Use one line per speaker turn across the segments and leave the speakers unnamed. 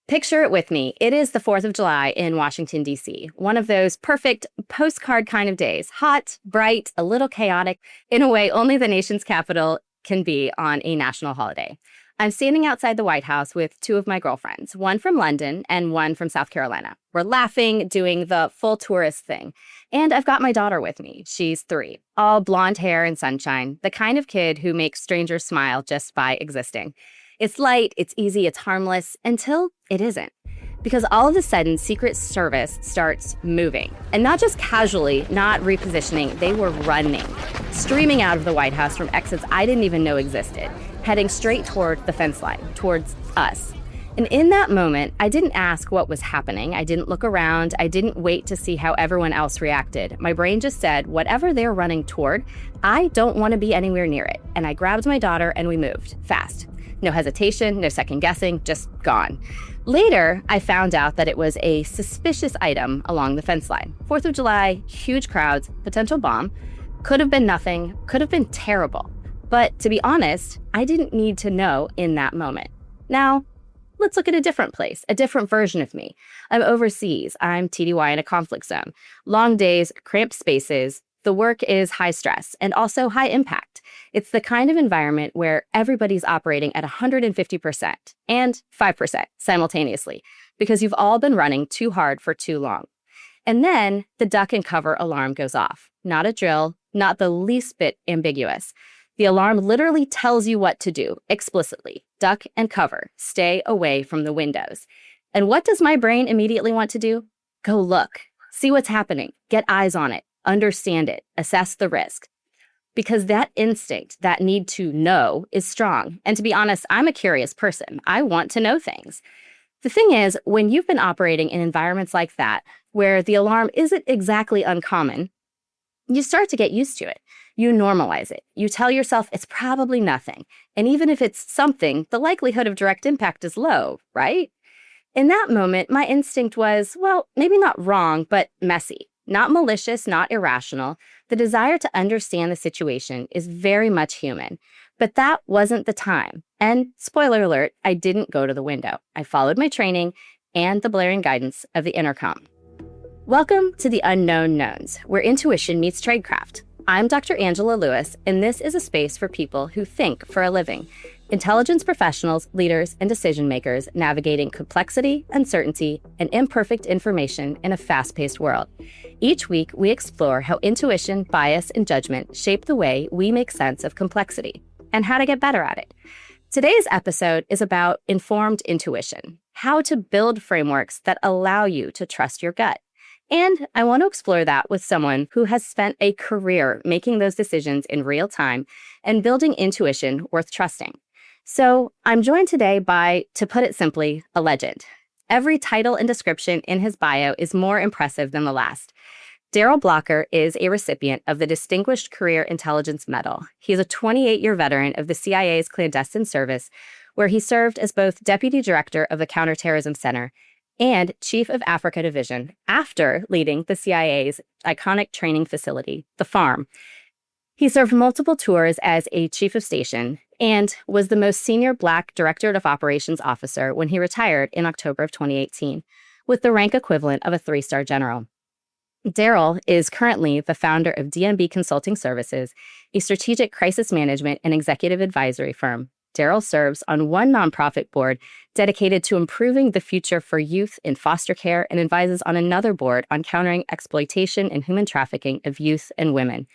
Picture it with me. It is the 4th of July in Washington, D.C., one of those perfect postcard kind of days. Hot, bright, a little chaotic, in a way only the nation's capital can be on a national holiday. I'm standing outside the White House with two of my girlfriends, one from London and one from South Carolina. We're laughing, doing the full tourist thing. And I've got my daughter with me. She's 3, all blonde hair and sunshine, the kind of kid who makes strangers smile just by existing. It's light, it's easy, it's harmless, until it isn't. Because all of a sudden, Secret Service starts moving. And not just casually, not repositioning, they were running, streaming out of the White House from exits I didn't even know existed, heading straight toward the fence line, towards us. And in that moment, I didn't ask what was happening. I didn't look around. I didn't wait to see how everyone else reacted. My brain just said, whatever they're running toward, I don't want to be anywhere near it. And I grabbed my daughter and we moved, fast. No hesitation, no second guessing, just gone. Later, I found out that it was a suspicious item along the fence line. 4th of July, huge crowds, potential bomb. Could have been nothing, could have been terrible. But to be honest, I didn't need to know in that moment. Now, let's look at a different place, a different version of me. I'm overseas. I'm TDY in a conflict zone. Long days, cramped spaces. The work is high stress and also high impact. It's the kind of environment where everybody's operating at 150% and 5% simultaneously because you've all been running too hard for too long. And then the duck and cover alarm goes off. Not a drill, not the least bit ambiguous. The alarm literally tells you what to do explicitly. Duck and cover. Stay away from the windows. And what does my brain immediately want to do? Go look. See what's happening. Get eyes on it. Understand it. Assess the risk. Because that instinct, that need to know, is strong. And to be honest, I'm a curious person. I want to know things. The thing is, when you've been operating in environments like that, where the alarm isn't exactly uncommon, you start to get used to it. You normalize it. You tell yourself it's probably nothing. And even if it's something, the likelihood of direct impact is low, right? In that moment, my instinct was, well, maybe not wrong, but messy. Not malicious, not irrational. The desire to understand the situation is very much human. But that wasn't the time. And spoiler alert, I didn't go to the window. I followed my training and the blaring guidance of the intercom. Welcome to the Unknown Knowns, where intuition meets tradecraft. I'm Dr. Angela Lewis, and this is a space for people who think for a living. Intelligence professionals, leaders, and decision makers navigating complexity, uncertainty, and imperfect information in a fast-paced world. Each week, we explore how intuition, bias, and judgment shape the way we make sense of complexity and how to get better at it. Today's episode is about informed intuition, how to build frameworks that allow you to trust your gut. And I want to explore that with someone who has spent a career making those decisions in real time and building intuition worth trusting. So I'm joined today by, to put it simply, a legend. Every title and description in his bio is more impressive than the last. Darrell Blocker is a recipient of the Distinguished Career Intelligence Medal. He's a 28-year veteran of the CIA's clandestine service, where he served as both Deputy Director of the Counterterrorism Center and Chief of Africa Division after leading the CIA's iconic training facility, the Farm. He served multiple tours as a Chief of Station and was the most senior Black Directorate of Operations officer when he retired in October of 2018, with the rank equivalent of a 3-star general. Darrell is currently the founder of DNB Consulting Services, a strategic crisis management and executive advisory firm. Darrell serves on one nonprofit board dedicated to improving the future for youth in foster care and advises on another board on countering exploitation and human trafficking of youth and women.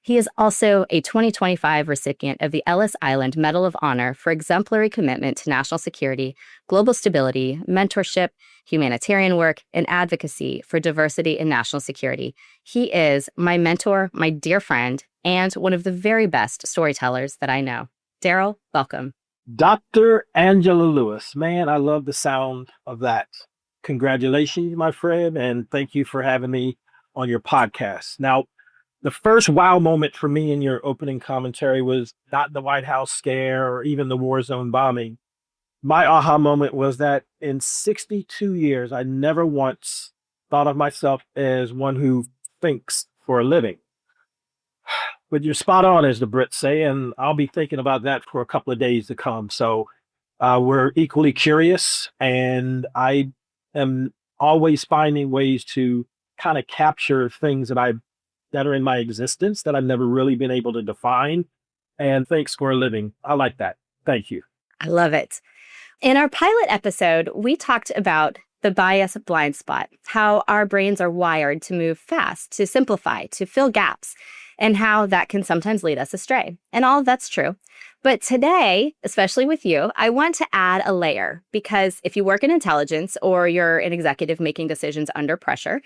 He is also a 2025 recipient of the Ellis Island Medal of Honor for exemplary commitment to national security, global stability, mentorship, humanitarian work, and advocacy for diversity and national security. He is my mentor, my dear friend, and one of the very best storytellers that I know. Darrell, welcome.
Dr. Angela Lewis. Man, I love the sound of that. Congratulations, my friend, and thank you for having me on your podcast. Now, the first wow moment for me in your opening commentary was not the White House scare or even the war zone bombing. My aha moment was that in 62 years, I never once thought of myself as one who thinks for a living. But you're spot on, as the Brits say, and I'll be thinking about that for a couple of days to come. So We're equally curious, and I am always finding ways to kind of capture things that are in my existence that I've never really been able to define. And thanks for a living. I like that. Thank you.
I love it. In our pilot episode, we talked about the bias blind spot, how our brains are wired to move fast, to simplify, to fill gaps, and how that can sometimes lead us astray. And all of that's true. But today, especially with you, I want to add a layer because if you work in intelligence or you're an executive making decisions under pressure,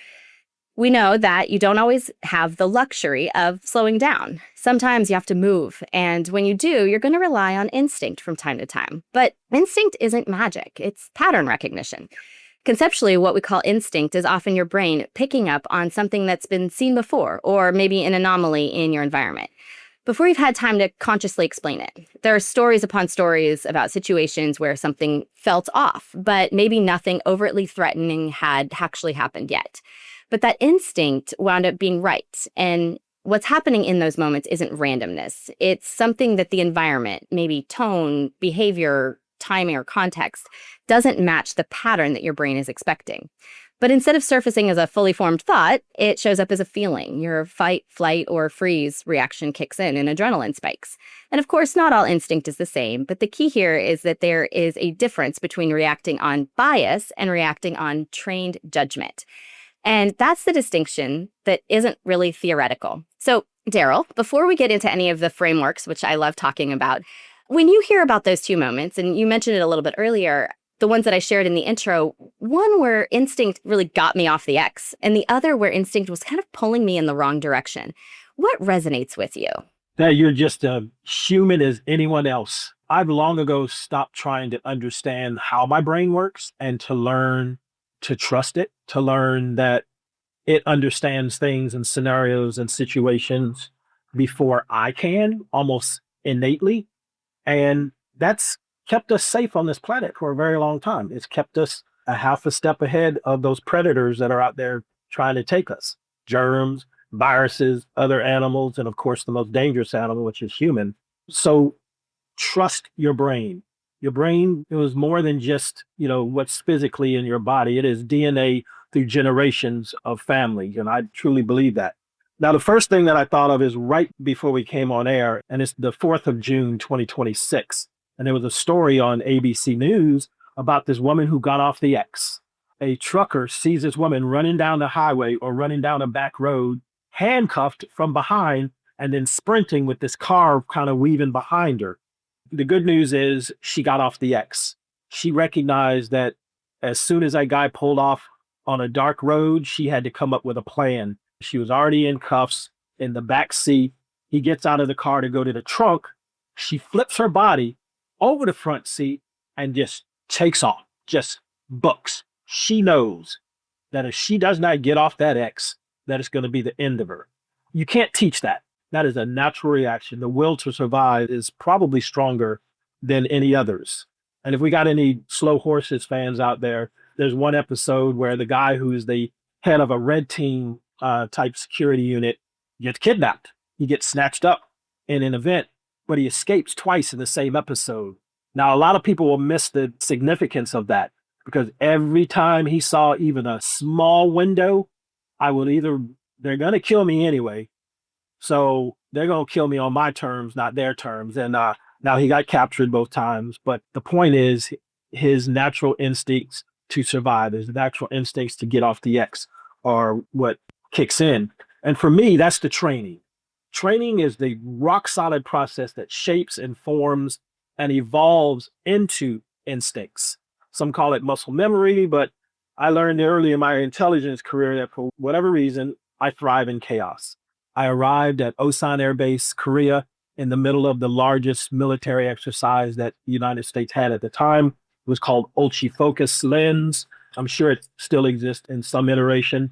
we know that you don't always have the luxury of slowing down. Sometimes you have to move, and when you do, you're going to rely on instinct from time to time. But instinct isn't magic, it's pattern recognition. Conceptually, what we call instinct is often your brain picking up on something that's been seen before, or maybe an anomaly in your environment, before you've had time to consciously explain it. There are stories upon stories about situations where something felt off, but maybe nothing overtly threatening had actually happened yet. But that instinct wound up being right. And what's happening in those moments isn't randomness. It's something that the environment, maybe tone, behavior, timing, or context, doesn't match the pattern that your brain is expecting. But instead of surfacing as a fully formed thought, it shows up as a feeling. Your fight, flight, or freeze reaction kicks in and adrenaline spikes. And of course, not all instinct is the same, but the key here is that there is a difference between reacting on bias and reacting on trained judgment. And that's the distinction that isn't really theoretical. So, Darrell, before we get into any of the frameworks, which I love talking about, when you hear about those two moments, and you mentioned it a little bit earlier, the ones that I shared in the intro, one where instinct really got me off the X, and the other where instinct was kind of pulling me in the wrong direction. What resonates with you?
That you're just as human as anyone else. I've long ago stopped trying to understand how my brain works and to learn to trust it, to learn that it understands things and scenarios and situations before I can, almost innately. And that's kept us safe on this planet for a very long time. It's kept us a half a step ahead of those predators that are out there trying to take us. Germs, viruses, other animals, and of course, the most dangerous animal, which is human. So trust your brain. Your brain is more than just, what's physically in your body. It is DNA through generations of family. And I truly believe that. Now, the first thing that I thought of is right before we came on air, and it's the 4th of June, 2026. And there was a story on ABC News about this woman who got off the X. A trucker sees this woman running down the highway or running down a back road, handcuffed from behind, and then sprinting with this car kind of weaving behind her. The good news is she got off the X. She recognized that as soon as that guy pulled off on a dark road, she had to come up with a plan. She was already in cuffs in the back seat. He gets out of the car to go to the trunk. She flips her body over the front seat and just takes off, just books. She knows that if she does not get off that X, that it's going to be the end of her. You can't teach that. That is a natural reaction. The will to survive is probably stronger than any others. And if we got any Slow Horses fans out there, there's one episode where the guy who is the head of a red team type security unit gets kidnapped. He gets snatched up in an event, but he escapes twice in the same episode. Now, a lot of people will miss the significance of that because every time he saw even a small window, they're going to kill me anyway. So they're going to kill me on my terms, not their terms. And now he got captured both times. But the point is his natural instincts to survive, his natural instincts to get off the X are what kicks in. And for me, that's the training. Training is the rock solid process that shapes and forms and evolves into instincts. Some call it muscle memory, but I learned early in my intelligence career that for whatever reason, I thrive in chaos. I arrived at Osan Air Base, Korea, in the middle of the largest military exercise that the United States had at the time. It was called Ulchi Focus Lens. I'm sure it still exists in some iteration.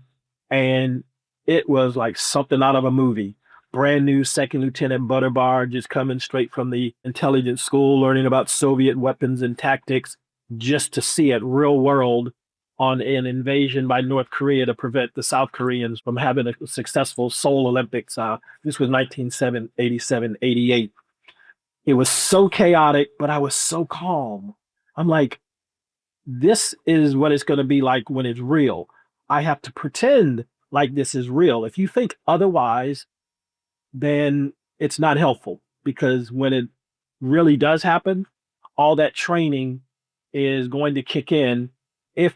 And it was like something out of a movie. Brand new Second Lieutenant Butterbar, just coming straight from the intelligence school, learning about Soviet weapons and tactics, just to see it real world on an invasion by North Korea to prevent the South Koreans from having a successful Seoul Olympics. This was 1987, 88. It was so chaotic, but I was so calm I'm like, this is what it's going to be like when it's real. I have to pretend like this is real. If you think otherwise, then it's not helpful because when it really does happen, all that training is going to kick in if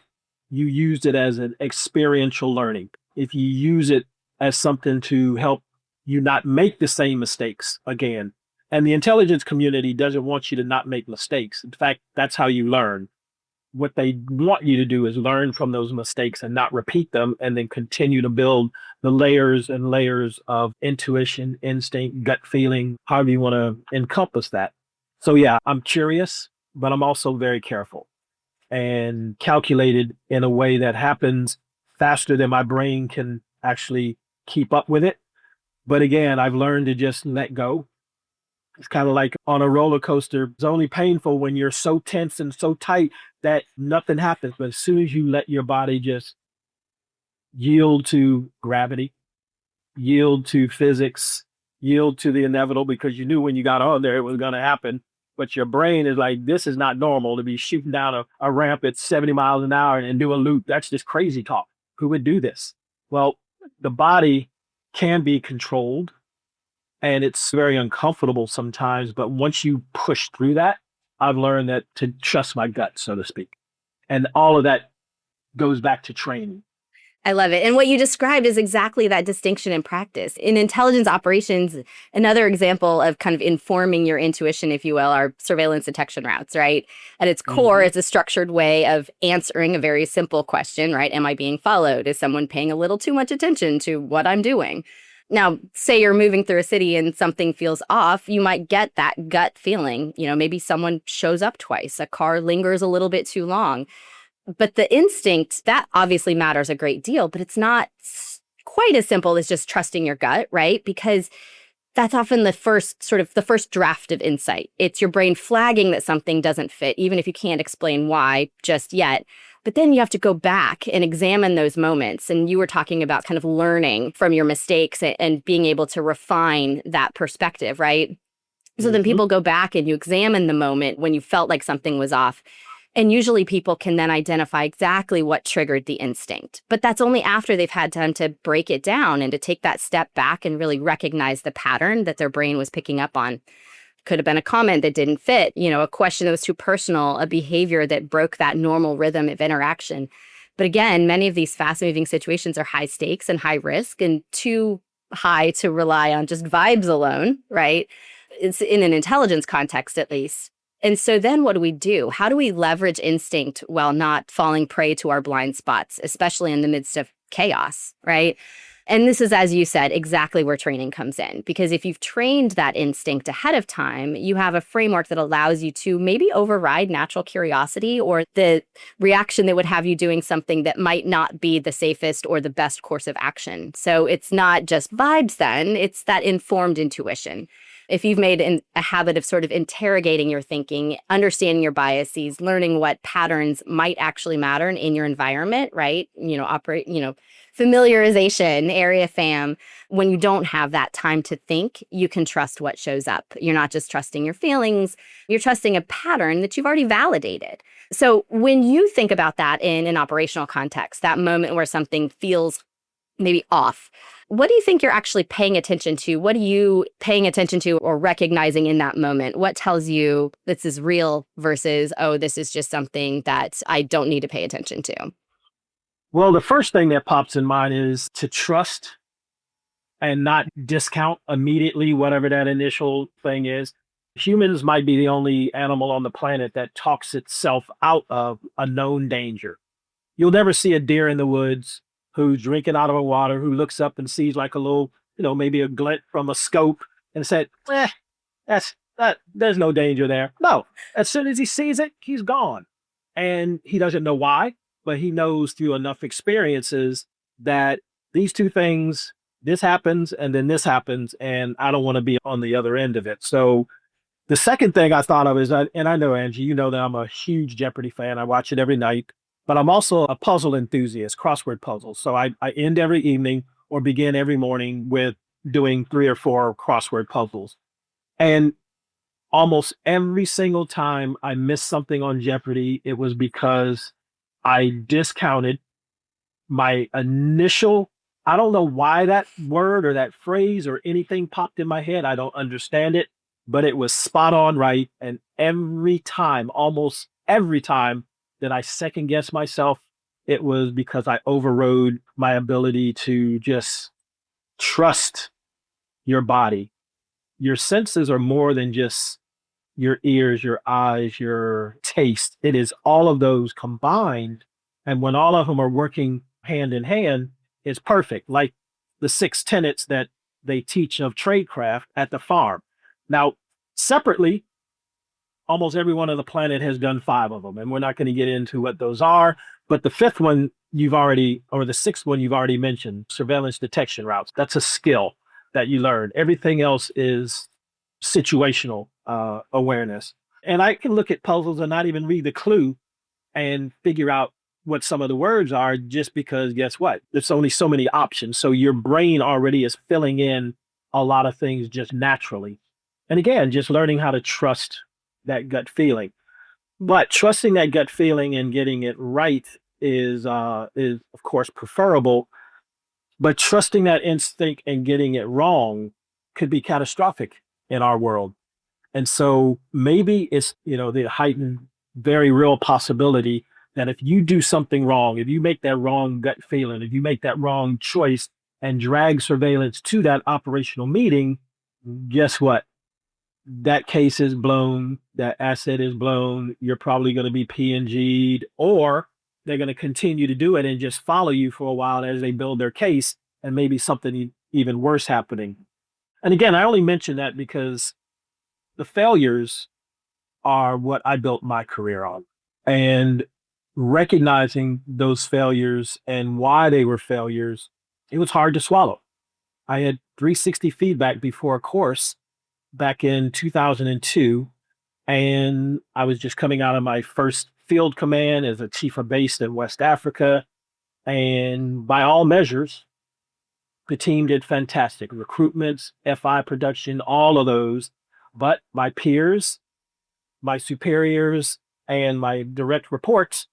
you used it as an experiential learning. If you use it as something to help you not make the same mistakes again. And the intelligence community doesn't want you to not make mistakes. In fact, that's how you learn. What they want you to do is learn from those mistakes and not repeat them, and then continue to build the layers and layers of intuition, instinct, gut feeling, however you want to encompass that. So, yeah, I'm curious, but I'm also very careful and calculated in a way that happens faster than my brain can actually keep up with it. But again, I've learned to just let go. It's kind of like on a roller coaster. It's only painful when you're so tense and so tight that nothing happens. But as soon as you let your body just yield to gravity, yield to physics, yield to the inevitable, because you knew when you got on there it was going to happen. But your brain is like, this is not normal to be shooting down a ramp at 70 miles an hour and do a loop. That's just crazy talk. Who would do this? Well, the body can be controlled and it's very uncomfortable sometimes. But once you push through that, I've learned that to trust my gut, so to speak. And all of that goes back to training.
I love it. And what you described is exactly that distinction in practice. In intelligence operations, another example of kind of informing your intuition, if you will, are surveillance detection routes, right? At its core, it's a structured way of answering a very simple question, right? Am I being followed? Is someone paying a little too much attention to what I'm doing? Now, say you're moving through a city and something feels off, you might get that gut feeling. Maybe someone shows up twice, a car lingers a little bit too long. But the instinct, that obviously matters a great deal, but it's not quite as simple as just trusting your gut, right? Because that's often the first draft of insight. It's your brain flagging that something doesn't fit, even if you can't explain why just yet. But then you have to go back and examine those moments. And you were talking about kind of learning from your mistakes and being able to refine that perspective, right? So then people go back and you examine the moment when you felt like something was off. And usually people can then identify exactly what triggered the instinct. But that's only after they've had time to break it down and to take that step back and really recognize the pattern that their brain was picking up on. Could have been a comment that didn't fit, a question that was too personal, a behavior that broke that normal rhythm of interaction. But again, many of these fast-moving situations are high stakes and high risk and too high to rely on just vibes alone, right? It's in an intelligence context, at least. And so then what do we do? How do we leverage instinct while not falling prey to our blind spots, especially in the midst of chaos, right? And this is, as you said, exactly where training comes in. Because if you've trained that instinct ahead of time, you have a framework that allows you to maybe override natural curiosity or the reaction that would have you doing something that might not be the safest or the best course of action. So it's not just vibes then, it's that informed intuition. If you've made a habit of sort of interrogating your thinking, understanding your biases, learning what patterns might actually matter in your environment, right? Familiarization, area fam. When you don't have that time to think, you can trust what shows up. You're not just trusting your feelings, you're trusting a pattern that you've already validated. So when you think about that in an operational context, that moment where something feels maybe off, what do you think you're actually paying attention to? What are you paying attention to or recognizing in that moment? What tells you this is real versus, oh, this is just something that I don't need to pay attention to?
Well, the first thing that pops in mind is to trust and not discount immediately whatever that initial thing is. Humans might be the only animal on the planet that talks itself out of a known danger. You'll never see a deer in the woods who's drinking out of a water, who looks up and sees like a little, maybe a glint from a scope and said, there's no danger there. No, as soon as he sees it, he's gone. And he doesn't know why, but he knows through enough experiences that these two things, this happens and then this happens, and I don't want to be on the other end of it. So the second thing I thought of is, and I know, Angie, you know that I'm a huge Jeopardy fan. I watch it every night. But I'm also a puzzle enthusiast, crossword puzzles. So I end every evening or begin every morning with doing 3 or 4 crossword puzzles. And Almost every single time I missed something on Jeopardy, it was because I discounted my initial. I don't know why that word or that phrase or anything popped in my head. I don't understand it, but it was spot on right. And every time, almost every time that I second guessed myself, it was because I overrode my ability to just trust your body. Your senses are more than just your ears, your eyes, your taste. It is all of those combined. And when all of them are working hand in hand, it's perfect. Like the six tenets that they teach of tradecraft at the farm. Now, separately, almost everyone on the planet has done five of them, and we're not going to get into what those are. But the fifth one you've already, or the sixth one you've already mentioned, surveillance detection routes. That's a skill that you learn. Everything else is situational awareness. And I can look at puzzles and not even read the clue and figure out what some of the words are just because guess what? There's only so many options. So your brain already is filling in a lot of things just naturally. And again, just learning how to trust that gut feeling. But trusting that gut feeling and getting it right is of course preferable. But trusting that instinct and getting it wrong could be catastrophic in our world. And so maybe it's, the heightened, very real possibility that if you do something wrong, if you make that wrong gut feeling, if you make that wrong choice and drag surveillance to that operational meeting, guess what? That case is blown, that asset is blown, you're probably going to be PNG'd, or they're going to continue to do it and just follow you for a while as they build their case and maybe something even worse happening. And again, I only mention that because the failures are what I built my career on. And recognizing those failures and why they were failures, it was hard to swallow. I had 360 feedback before a course back in 2002, and I was just coming out of my first field command as a chief of base in West Africa. And by all measures, the team did fantastic. Recruitments, FI production, all of those. But my peers, my superiors, and my direct reports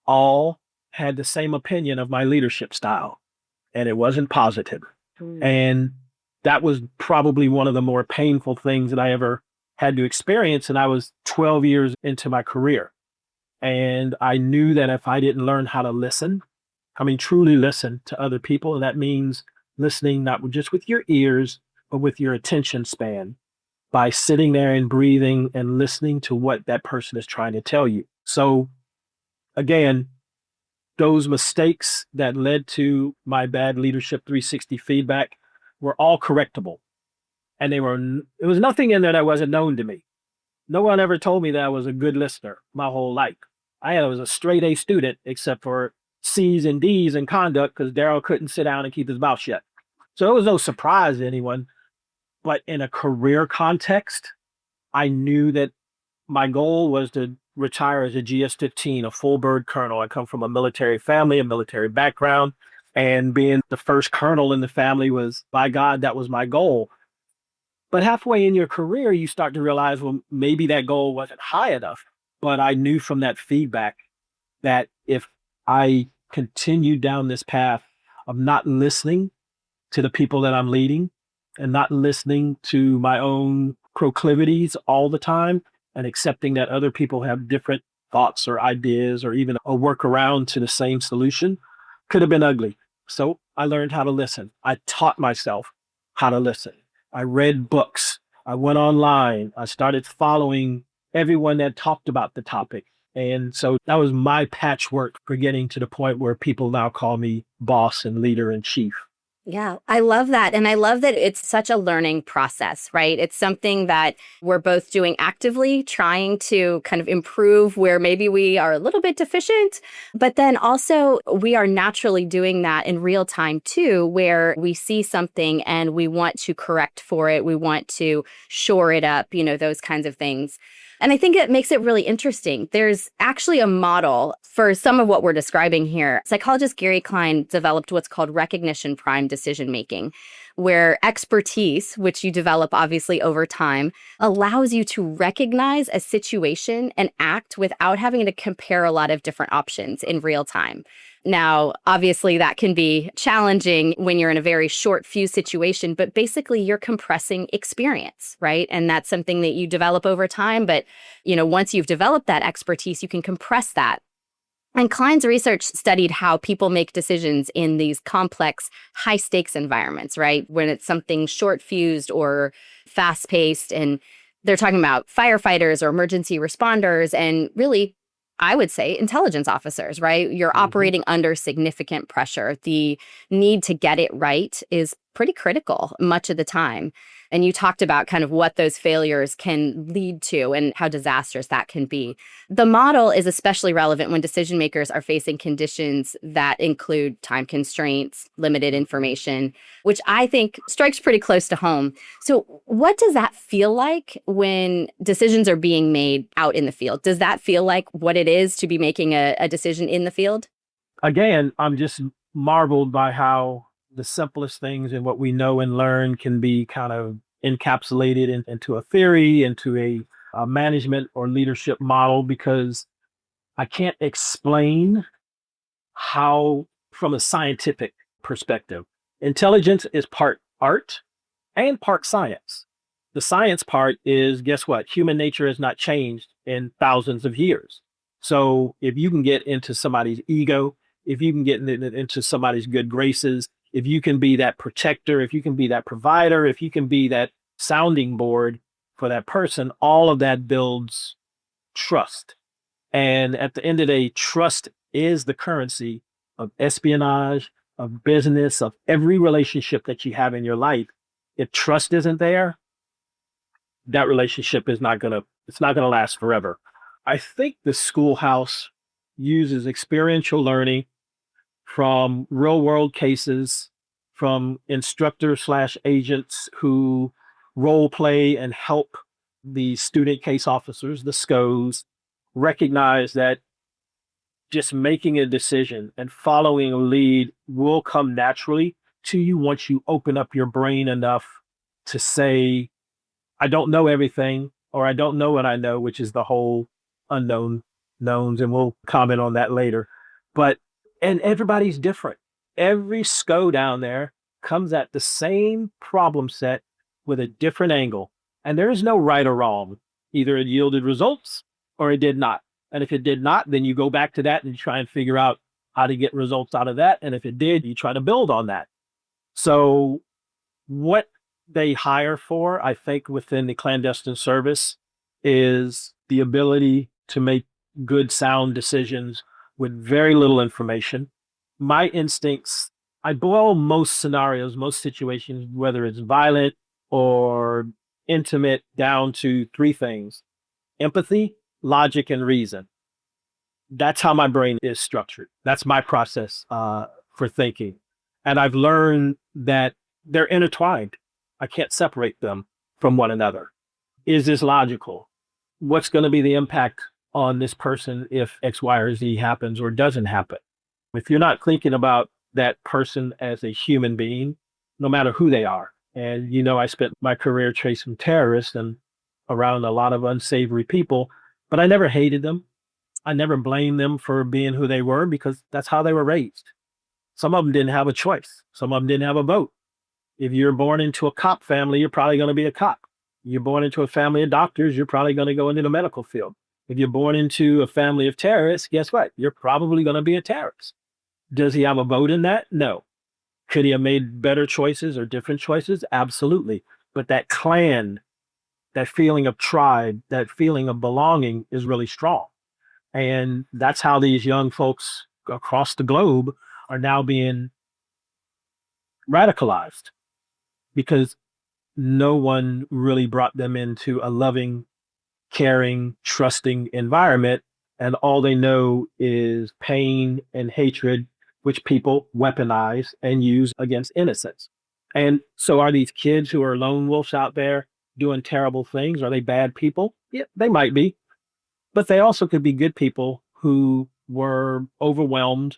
all had the same opinion of my leadership style, and it wasn't positive. And that was probably one of the more painful things that I ever had to experience. And I was 12 years into my career. And I knew that if I didn't learn how to listen, I mean, truly listen to other people, and that means listening not just with your ears, but with your attention span by sitting there and breathing and listening to what that person is trying to tell you. So again, those mistakes that led to my bad leadership 360 feedback were all correctable. And there was nothing in there that wasn't known to me. No one ever told me that I was a good listener my whole life. I was a straight A student, except for C's and D's in conduct because Darrell couldn't sit down and keep his mouth shut. So it was no surprise to anyone. But in a career context, I knew that my goal was to retire as a GS-15, a full bird colonel. I come from a military family, a military background, and being the first colonel in the family was, by God, that was my goal. But halfway in your career, you start to realize, well, maybe that goal wasn't high enough. But I knew from that feedback that if I continued down this path of not listening to the people that I'm leading and not listening to my own proclivities all the time and accepting that other people have different thoughts or ideas or even a workaround to the same solution, could have been ugly. So I learned how to listen. I taught myself how to listen. I read books. I went online. I started following everyone that talked about the topic. And so that was my patchwork for getting to the point where people now call me boss and leader and chief.
Yeah, I love that. And I love that it's such a learning process, right? It's something that we're both doing actively, trying to kind of improve where maybe we are a little bit deficient. But then also we are naturally doing that in real time too, where we see something and we want to correct for it. We want to shore it up, those kinds of things. And I think it makes it really interesting. There's actually a model for some of what we're describing here. Psychologist Gary Klein developed what's called recognition prime decision making, where expertise, which you develop obviously over time, allows you to recognize a situation and act without having to compare a lot of different options in real time. Now, obviously, that can be challenging when you're in a very short fuse situation, but basically you're compressing experience, right? And that's something that you develop over time. But, once you've developed that expertise, you can compress that. And Klein's research studied how people make decisions in these complex, high stakes environments, right? When it's something short fused or fast paced. And they're talking about firefighters or emergency responders and really, I would say, intelligence officers, right? You're operating under significant pressure. The need to get it right is pretty critical much of the time. And you talked about kind of what those failures can lead to and how disastrous that can be. The model is especially relevant when decision makers are facing conditions that include time constraints, limited information, which I think strikes pretty close to home. So what does that feel like when decisions are being made out in the field? Does that feel like what it is to be making a decision in the field?
Again, I'm just marveled by how the simplest things and what we know and learn can be kind of encapsulated into a theory, into a management or leadership model, because I can't explain how, from a scientific perspective, intelligence is part art and part science. The science part is, guess what? Human nature has not changed in thousands of years. So if you can get into somebody's ego, if you can get into somebody's good graces, if you can be that protector, if you can be that provider, if you can be that sounding board for that person, all of that builds trust. And at the end of the day, trust is the currency of espionage, of business, of every relationship that you have in your life. If trust isn't there, that relationship is not gonna, it's not gonna last forever. I think the schoolhouse uses experiential learning from real world cases, from instructors slash agents who role play and help the student case officers, the SCOs, recognize that just making a decision and following a lead will come naturally to you once you open up your brain enough to say, I don't know everything, or I don't know what I know, which is the whole unknown knowns. And we'll comment on that later. But, and everybody's different. Every SCO down there comes at the same problem set with a different angle. And there is no right or wrong. Either it yielded results or it did not. And if it did not, then you go back to that and you try and figure out how to get results out of that. And if it did, you try to build on that. So what they hire for, I think, within the clandestine service is the ability to make good, sound decisions with very little information. My instincts, I boil most scenarios, most situations, whether it's violent or intimate, down to three things: empathy, logic, and reason. That's how my brain is structured. That's my process for thinking. And I've learned that they're intertwined. I can't separate them from one another. Is this logical? What's going to be the impact on this person if X, Y, or Z happens or doesn't happen? If you're not thinking about that person as a human being, no matter who they are, and I spent my career chasing terrorists and around a lot of unsavory people, but I never hated them. I never blamed them for being who they were, because that's how they were raised. Some of them didn't have a choice. Some of them didn't have a vote. If you're born into a cop family, you're probably going to be a cop. You're born into a family of doctors, you're probably going to go into the medical field. If you're born into a family of terrorists, guess what? You're probably going to be a terrorist. Does he have a vote in that? No. Could he have made better choices or different choices? Absolutely. But that clan, that feeling of tribe, that feeling of belonging is really strong. And that's how these young folks across the globe are now being radicalized, because no one really brought them into a loving, caring, trusting environment. And all they know is pain and hatred, which people weaponize and use against innocents. And so are these kids who are lone wolves out there doing terrible things? Are they bad people? Yeah, they might be. But they also could be good people who were overwhelmed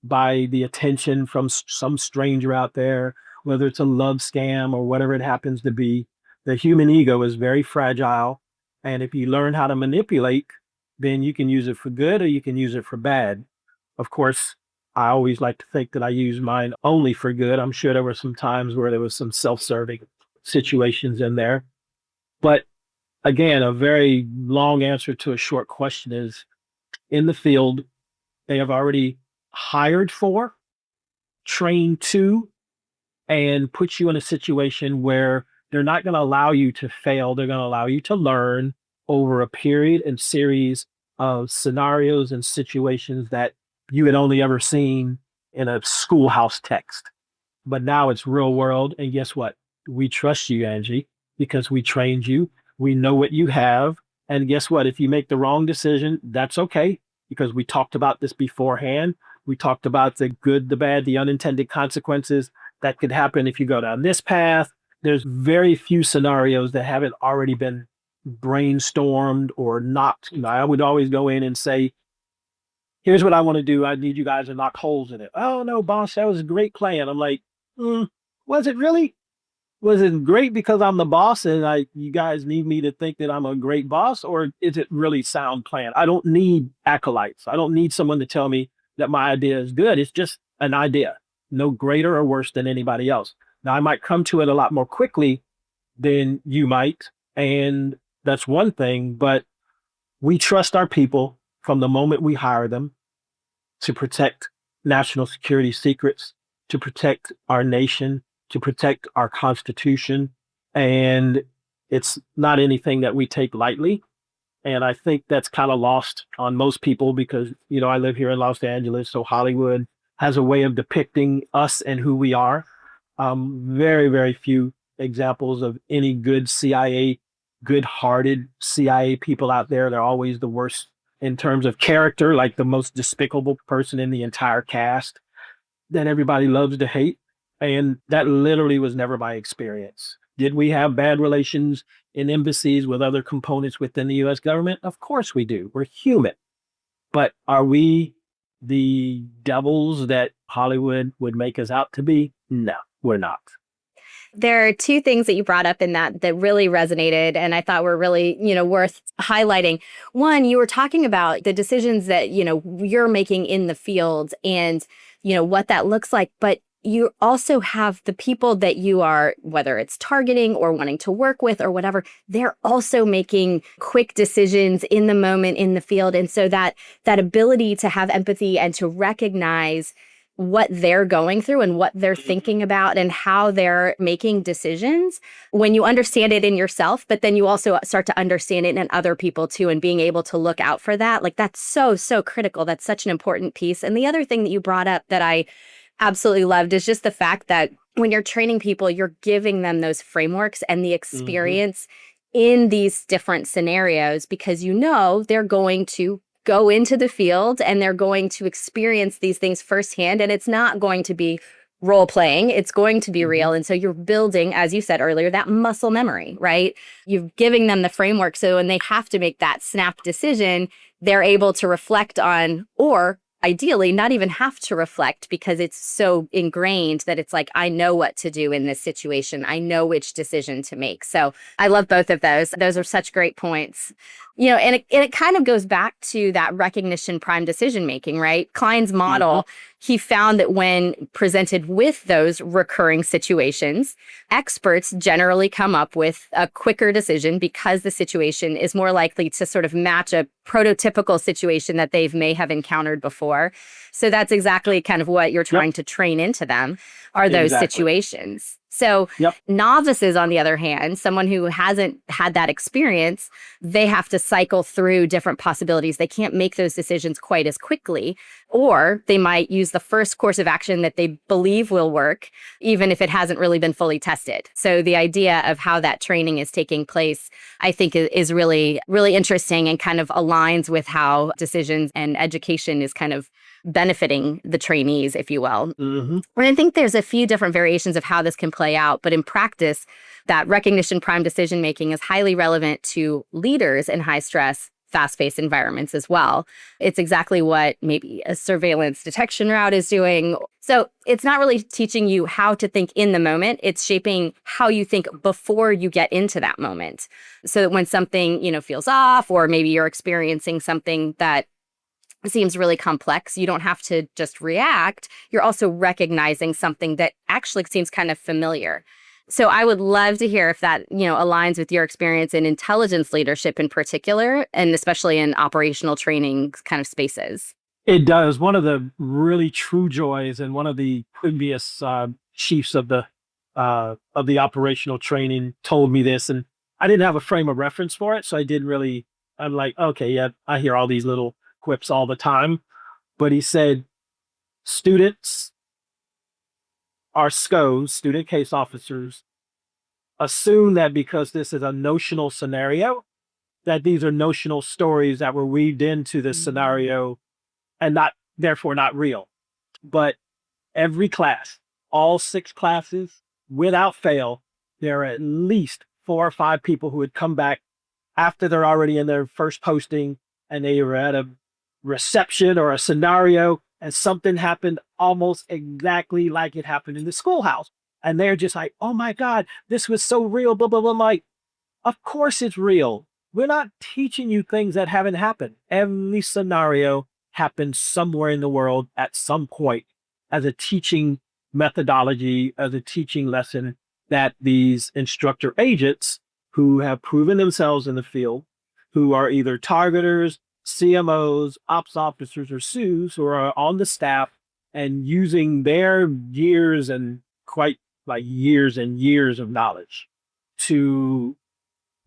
by the attention from some stranger out there, whether it's a love scam or whatever it happens to be. The human ego is very fragile. And if you learn how to manipulate, then you can use it for good or you can use it for bad. Of course, I always like to think that I use mine only for good. I'm sure there were some times where there was some self-serving situations in there. But again, a very long answer to a short question is in the field, they have already hired for, trained to, and put you in a situation where they're not going to allow you to fail. They're going to allow you to learn over a period and series of scenarios and situations that you had only ever seen in a schoolhouse text. But now it's real world. And guess what? We trust you, Angie, because we trained you. We know what you have. And guess what? If you make the wrong decision, that's okay, because we talked about this beforehand. We talked about the good, the bad, the unintended consequences that could happen if you go down this path. There's very few scenarios that haven't already been brainstormed or knocked. I would always go in and say, here's what I want to do. I need you guys to knock holes in it. Oh, no, boss, that was a great plan. I'm like, was it really? Was it great because I'm the boss and you guys need me to think that I'm a great boss, or is it really sound plan? I don't need acolytes. I don't need someone to tell me that my idea is good. It's just an idea, no greater or worse than anybody else. Now, I might come to it a lot more quickly than you might, and that's one thing, but we trust our people from the moment we hire them to protect national security secrets, to protect our nation, to protect our Constitution. And it's not anything that we take lightly. And I think that's kind of lost on most people because, I live here in Los Angeles, so Hollywood has a way of depicting us and who we are. Very, very few examples of any good CIA, good-hearted CIA people out there. They're always the worst in terms of character, like the most despicable person in the entire cast that everybody loves to hate. And that literally was never my experience. Did we have bad relations in embassies with other components within the US government? Of course we do. We're human. But are we the devils that Hollywood would make us out to be? No, we're not.
There are two things that you brought up in that really resonated and I thought were really, worth highlighting. One, you were talking about the decisions that, you're making in the field and, what that looks like. But you also have the people that you are, whether it's targeting or wanting to work with or whatever, they're also making quick decisions in the moment in the field. And so that ability to have empathy and to recognize what they're going through and what they're thinking about and how they're making decisions, when you understand it in yourself, but then you also start to understand it in other people too, and being able to look out for that, like that's so critical. That's such an important piece. And the other thing that you brought up that I absolutely loved is just the fact that when you're training people, you're giving them those frameworks and the experience in these different scenarios because they're going to go into the field and they're going to experience these things firsthand, and it's not going to be role playing, it's going to be real. And so you're building, as you said earlier, that muscle memory, right? You're giving them the framework so when they have to make that snap decision, they're able to reflect on, or ideally not even have to reflect because it's so ingrained that it's like, I know what to do in this situation. I know which decision to make. So I love both of those. Those are such great points. And it kind of goes back to that recognition prime decision making, right? Klein's model, he found that when presented with those recurring situations, experts generally come up with a quicker decision because the situation is more likely to sort of match a prototypical situation that they may have encountered before. So that's exactly kind of what you're trying to train into them are those situations. So novices, on the other hand, someone who hasn't had that experience, they have to cycle through different possibilities. They can't make those decisions quite as quickly, or they might use the first course of action that they believe will work, even if it hasn't really been fully tested. So the idea of how that training is taking place, I think is really, really interesting and kind of aligns with how decisions and education is kind of benefiting the trainees, if you will. And I think there's a few different variations of how this can play out, but in practice, that recognition prime decision making is highly relevant to leaders in high stress fast-paced environments as well. It's exactly what maybe a surveillance detection route is doing. So it's not really teaching you how to think in the moment. It's shaping how you think before you get into that moment. So that when something, feels off, or maybe you're experiencing something that seems really complex, you don't have to just react. You're also recognizing something that actually seems kind of familiar. So I would love to hear if that, aligns with your experience in intelligence leadership in particular, and especially in operational training kind of spaces.
It does. One of the really true joys, and one of the previous chiefs of the operational training told me this, and I didn't have a frame of reference for it, so I didn't really. I'm like, okay, yeah, I hear all these little quips all the time, but he said, students are SCOs, student case officers, assume that because this is a notional scenario, that these are notional stories that were weaved into this scenario and therefore not real. But every class, all 6 classes, without fail, there are at least 4 or 5 people who would come back after they're already in their first posting and they were at a reception or a scenario and something happened almost exactly like it happened in the schoolhouse. And they're just like, oh my God, this was so real, blah, blah, blah. I'm like, of course it's real. We're not teaching you things that haven't happened. Every scenario happened somewhere in the world at some point as a teaching methodology, as a teaching lesson that these instructor agents who have proven themselves in the field, who are either targeters, CMOs, ops officers, or SUs who are on the staff and using their years and quite like years and years of knowledge to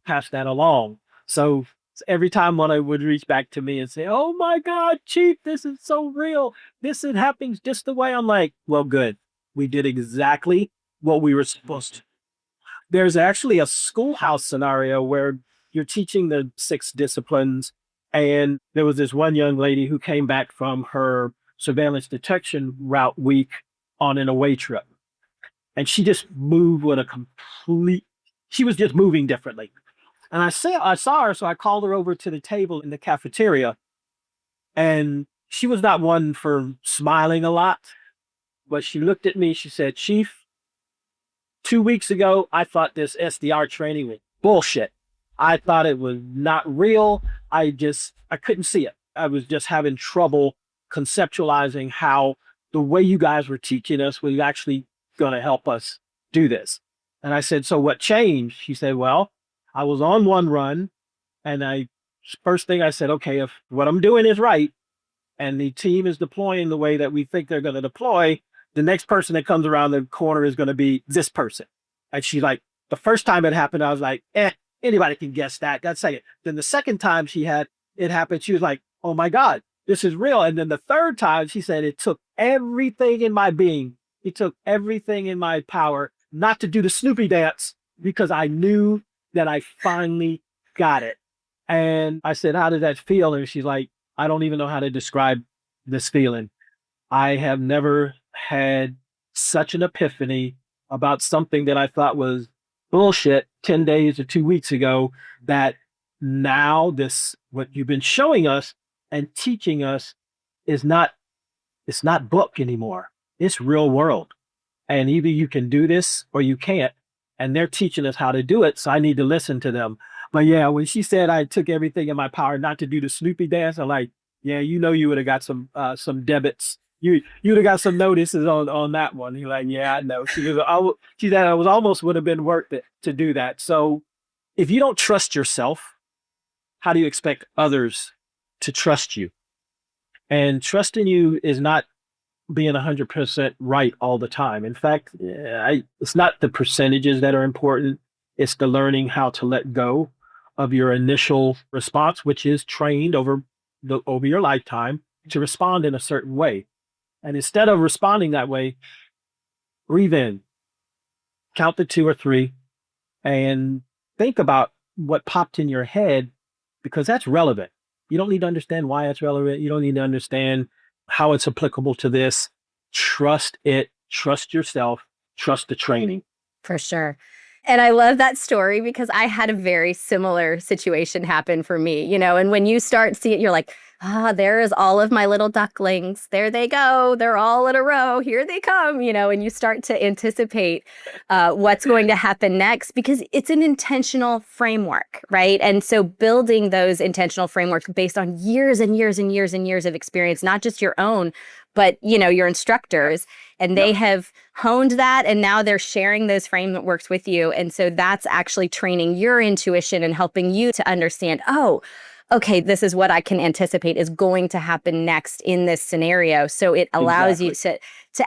pass that along. So every time one would reach back to me and say, oh my God, Chief, this is so real. This is happening just the way. I'm like, well, good. We did exactly what we were supposed to. There's actually a schoolhouse scenario where you're teaching the 6 disciplines. And there was this one young lady who came back from her surveillance detection route week on an away trip. And she just moved with she was just moving differently. And I saw her, so I called her over to the table in the cafeteria. And she was not one for smiling a lot, but she looked at me, she said, Chief, 2 weeks ago, I thought this SDR training was bullshit. I thought it was not real. I couldn't see it. I was just having trouble conceptualizing how the way you guys were teaching us was actually going to help us do this. And I said, so what changed? She said, well, I was on one run and first thing I said, okay, if what I'm doing is right and the team is deploying the way that we think they're going to deploy, the next person that comes around the corner is going to be this person. And she's like, the first time it happened, I was like, anybody can guess that. That's it. Then the second time she had it happen, she was like, oh my God, this is real. And then the third time she said, it took everything in my being. It took everything in my power not to do the Snoopy dance because I knew that I finally got it. And I said, how did that feel? And she's like, I don't even know how to describe this feeling. I have never had such an epiphany about something that I thought was bullshit 10 days or 2 weeks ago, that now what you've been showing us and teaching us it's not book anymore. It's real world. And either you can do this or you can't. And they're teaching us how to do it. So I need to listen to them. But yeah, when she said I took everything in my power not to do the Snoopy dance, I'm like, yeah, you would have got some debits. You'd have got some notices on that one. You're like, yeah, I know. She said it would have been worth it to do that. So if you don't trust yourself, how do you expect others to trust you? And trusting you is not being 100% right all the time. In fact, it's not the percentages that are important. It's the learning how to let go of your initial response, which is trained over your lifetime to respond in a certain way. And instead of responding that way, breathe in, count to 2 or 3, and think about what popped in your head, because that's relevant. You don't need to understand why it's relevant. You don't need to understand how it's applicable to this. Trust it, trust yourself, trust the training.
For sure. And I love that story because I had a very similar situation happen for me, and when you start seeing it, you're like, there is all of my little ducklings. There they go. They're all in a row. Here they come, and you start to anticipate what's going to happen next because it's an intentional framework, right? And so building those intentional frameworks based on years and years and years and years of experience, not just your own, but, your instructors, and they have honed that, and now they're sharing those frameworks with you. And so that's actually training your intuition and helping you to understand, okay, this is what I can anticipate is going to happen next in this scenario. So it allows you to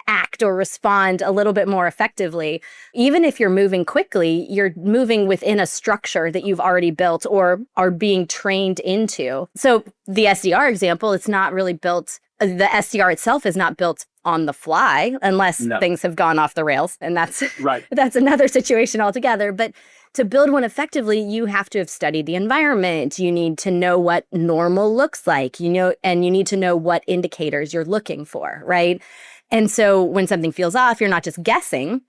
act or respond a little bit more effectively. Even if you're moving quickly, you're moving within a structure that you've already built or are being trained into. So the SDR example, it's not really built. The SDR itself is not built on the fly unless things have gone off the rails. And that's
right.
That's another situation altogether. But to build one effectively, you have to have studied the environment. You need to know what normal looks like, and you need to know what indicators you're looking for, right? And so when something feels off, you're not just guessing,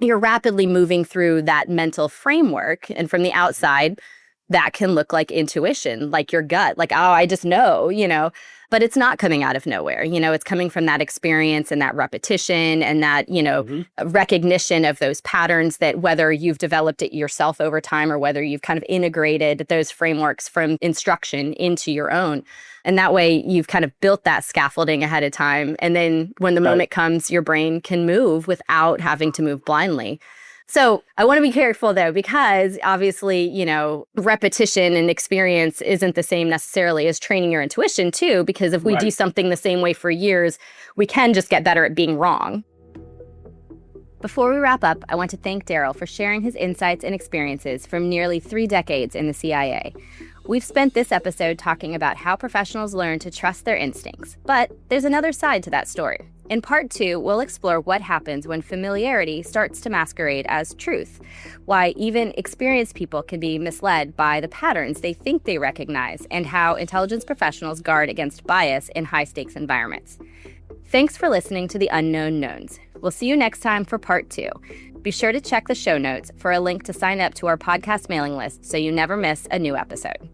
you're rapidly moving through that mental framework. And from the outside, that can look like intuition, like your gut, like, I just know, but it's not coming out of nowhere. It's coming from that experience and that repetition and that, recognition of those patterns that whether you've developed it yourself over time or whether you've kind of integrated those frameworks from instruction into your own. And that way you've kind of built that scaffolding ahead of time. And then when the moment comes, your brain can move without having to move blindly. So I want to be careful, though, because obviously, repetition and experience isn't the same necessarily as training your intuition, too, because if we do something the same way for years, we can just get better at being wrong. Before we wrap up, I want to thank Darrell for sharing his insights and experiences from nearly 3 decades in the CIA. We've spent this episode talking about how professionals learn to trust their instincts, but there's another side to that story. In part 2, we'll explore what happens when familiarity starts to masquerade as truth, why even experienced people can be misled by the patterns they think they recognize, and how intelligence professionals guard against bias in high-stakes environments. Thanks for listening to The Unknown Knowns. We'll see you next time for part 2. Be sure to check the show notes for a link to sign up to our podcast mailing list so you never miss a new episode.